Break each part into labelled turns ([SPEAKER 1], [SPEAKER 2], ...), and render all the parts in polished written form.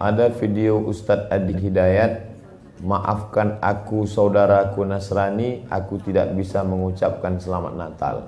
[SPEAKER 1] Ada video Ustadz Adi Hidayat, maafkan aku saudaraku Nasrani, aku tidak bisa mengucapkan selamat Natal.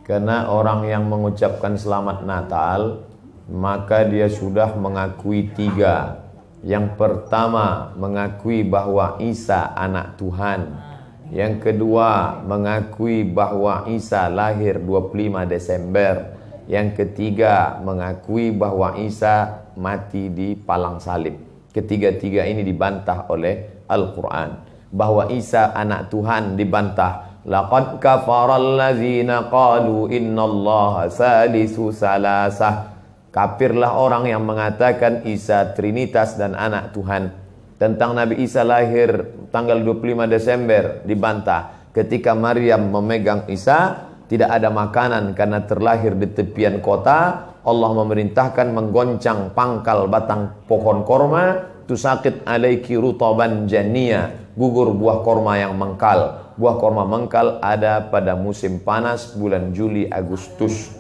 [SPEAKER 1] Karena orang yang mengucapkan selamat Natal, maka dia sudah mengakui tiga. Yang pertama, mengakui bahwa Isa anak Tuhan. Yang kedua, mengakui bahwa Isa lahir 25 Desember. Yang ketiga, mengakui bahwa Isa mati di palang salib. Ketiga-tiga ini dibantah oleh Al-Quran. Bahwa Isa anak Tuhan dibantah. Laqad kafaral ladzina qalu innallaha salisu salasah. Kafirlah orang yang mengatakan Isa Trinitas dan anak Tuhan. Tentang Nabi Isa lahir tanggal 25 Desember dibantah. Ketika Maryam memegang Isa, tidak ada makanan karena terlahir di tepian kota. Allah memerintahkan menggoncang pangkal batang pohon korma. Tusaqit alaiki rutaban jania, gugur buah korma yang mengkal. Buah korma mengkal ada pada musim panas bulan Juli Agustus.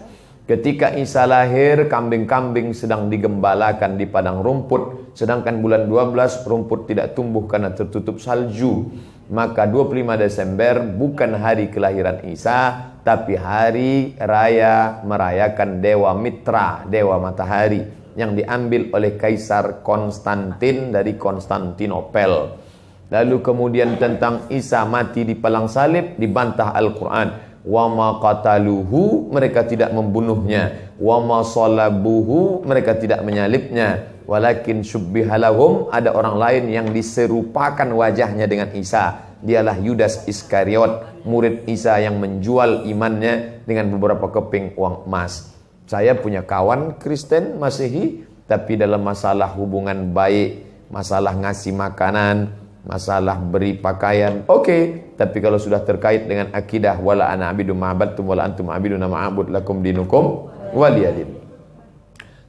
[SPEAKER 1] Ketika Isa lahir, kambing-kambing sedang digembalakan di padang rumput. Sedangkan bulan 12 rumput tidak tumbuh karena tertutup salju. Maka 25 Desember bukan hari kelahiran Isa, tapi hari raya merayakan Dewa Mitra, Dewa Matahari, yang diambil oleh Kaisar Konstantin dari Konstantinopel. Lalu kemudian tentang Isa mati di palang salib dibantah Al-Quran. Wa ma qataluhu, mereka tidak membunuhnya. Wa ma salabuhu, mereka tidak menyalibnya. Walakin syubbihalahum, ada orang lain yang diserupakan wajahnya dengan Isa. Dialah Yudas Iskariot, murid Isa yang menjual imannya dengan beberapa keping uang emas. Saya punya kawan Kristen Masehi, tapi dalam masalah hubungan baik, masalah ngasih makanan, masalah beri pakaian, oke. Tapi kalau sudah terkait dengan akidah, wala ana abidu ma'abadtum wala antum abiduna ma'abud lakum dinukum waliyadin.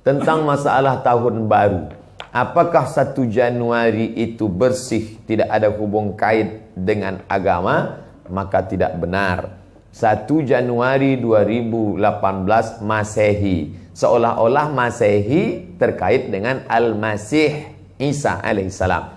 [SPEAKER 1] Tentang masalah tahun baru, apakah 1 Januari itu bersih, tidak ada hubung kait dengan agama? Maka tidak benar. 1 Januari 2018 Masehi, seolah-olah Masehi terkait dengan Al-Masih Isa alaihissalam.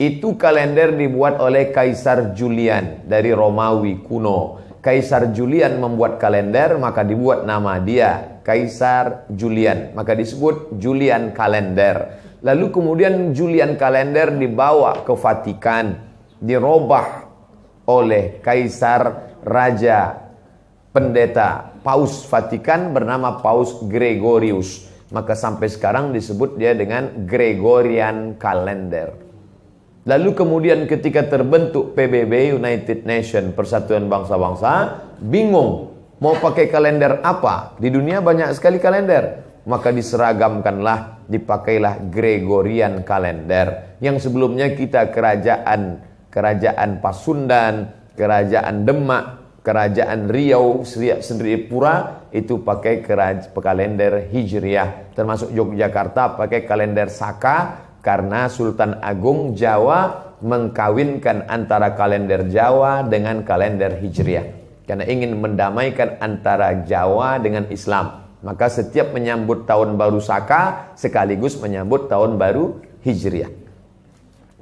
[SPEAKER 1] Itu kalender dibuat oleh Kaisar Julian dari Romawi kuno. Kaisar Julian membuat kalender, maka dibuat nama dia Kaisar Julian, maka disebut Julian kalender. Lalu kemudian Julian kalender dibawa ke Vatikan, dirobah oleh Kaisar Raja Pendeta Paus Vatikan bernama Paus Gregorius. Maka sampai sekarang disebut dia dengan Gregorian kalender. Lalu kemudian ketika terbentuk PBB, United Nation, Persatuan Bangsa-Bangsa, bingung mau pakai kalender apa? Di dunia banyak sekali kalender. Maka diseragamkanlah, dipakailah Gregorian kalender. Yang sebelumnya kita kerajaan Pasundan, kerajaan Demak, kerajaan Riau, Sendripura itu pakai kalender Hijriah. Termasuk Yogyakarta pakai kalender Saka, karena Sultan Agung Jawa mengkawinkan antara kalender Jawa dengan kalender Hijriah. Karena ingin mendamaikan antara Jawa dengan Islam. Maka setiap menyambut tahun baru Saka sekaligus menyambut tahun baru Hijriah.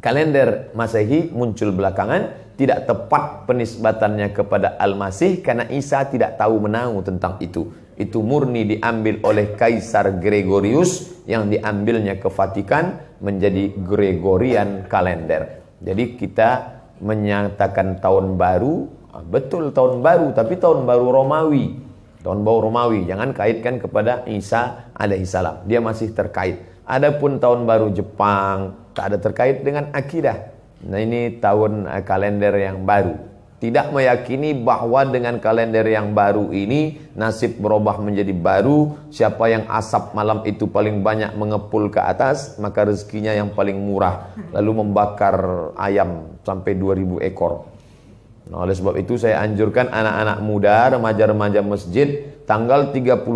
[SPEAKER 1] Kalender Masehi muncul belakangan, tidak tepat penisbatannya kepada Al-Masih karena Isa tidak tahu menahu tentang itu. Itu murni diambil oleh Kaisar Gregorius yang diambilnya ke Vatikan menjadi Gregorian kalender. Jadi kita menyatakan tahun baru, betul tahun baru, tapi tahun baru Romawi. Tahun baru Romawi, jangan kaitkan kepada Isa alaihissalam. Dia masih terkait. Adapun tahun baru Jepang tak ada terkait dengan akidah. Nah, ini tahun kalender yang baru. Tidak meyakini bahwa dengan kalender yang baru ini nasib berubah menjadi baru. Siapa yang asap malam itu paling banyak mengepul ke atas, maka rezekinya yang paling murah. Lalu membakar ayam sampai 2000 ekor. Nah, oleh sebab itu saya anjurkan anak-anak muda, remaja-remaja masjid, tanggal 31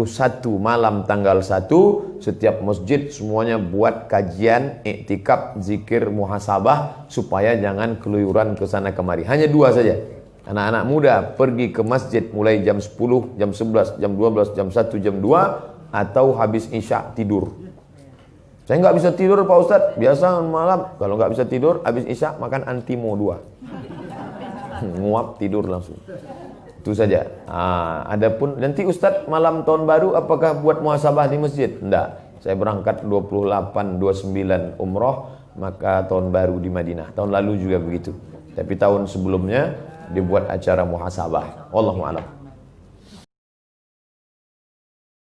[SPEAKER 1] malam tanggal 1 setiap masjid semuanya buat kajian, iktikaf, zikir, muhasabah supaya jangan keluyuran ke sana kemari. Hanya 2 saja. Anak-anak muda pergi ke masjid mulai jam 10, jam 11, jam 12, jam 1, jam 2 atau habis isya tidur. Saya nggak bisa tidur Pak Ustadz. Biasa malam kalau nggak bisa tidur, habis isya makan Antimo 2. Nguap tidur langsung. Itu saja. Adapun nanti Ustadz malam tahun baru apakah buat muhasabah di masjid? Enggak. Saya berangkat 28, 29 umroh, maka tahun baru di Madinah. Tahun lalu juga begitu. Tapi tahun sebelumnya dibuat acara muhasabah. Wallahu a'lam.